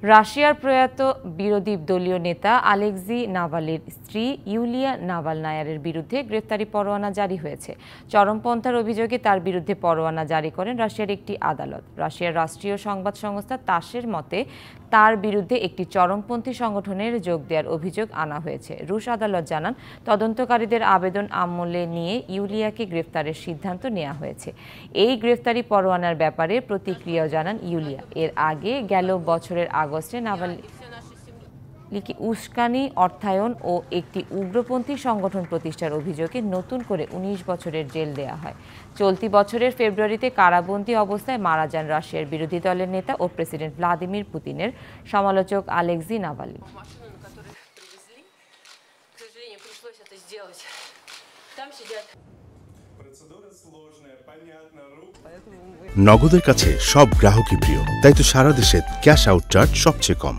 রাশিয়ার প্রয়াত বিরোধী দলীয় নেতা আলেক্সি নাভালনির স্ত্রী ইউলিয়া নাভালনায়ারের বিরুদ্ধে গ্রেফতারি পরোয়ানা জারি হয়েছে। চরমপন্থার অভিযোগে তার বিরুদ্ধে পরোয়ানা জারি করেন রাশিয়ার একটি আদালত। রাশিয়ার রাষ্ট্রীয় সংবাদ সংস্থা তাসের মতে তার বিরুদ্ধে একটি চরমপন্থী সংগঠনের যোগ দেওয়ার অভিযোগ আনা হয়েছে। রুশ আদালত জানান, তদন্তকারীদের আবেদন আমলে নিয়ে ইউলিয়াকে গ্রেফতারের সিদ্ধান্ত নেওয়া হয়েছে। এই গ্রেফতারি পরোয়ানার ব্যাপারে প্রতিক্রিয়াও জানান ইউলিয়া। এর আগে গেল বছরের আগস্টে নাভালনিকে উস্কানি, অর্থায়ন ও একটি উগ্রপন্থী সংগঠন প্রতিষ্ঠার অভিযোগে নতুন করে ১৯ বছরের জেল দেওয়া হয়। চলতি বছরের ফেব্রুয়ারিতে কারাবন্দী অবস্থায় মারা যান রাশিয়ার বিরোধী দলের নেতা ও প্রেসিডেন্ট ভ্লাদিমির পুতিনের সমালোচক আলেক্সি নাভালনি। নগদের কাছে সব গ্রাহকই প্রিয়, তাই তো সারা দেশে ক্যাশ আউট চার্জ সবচেয়ে কম।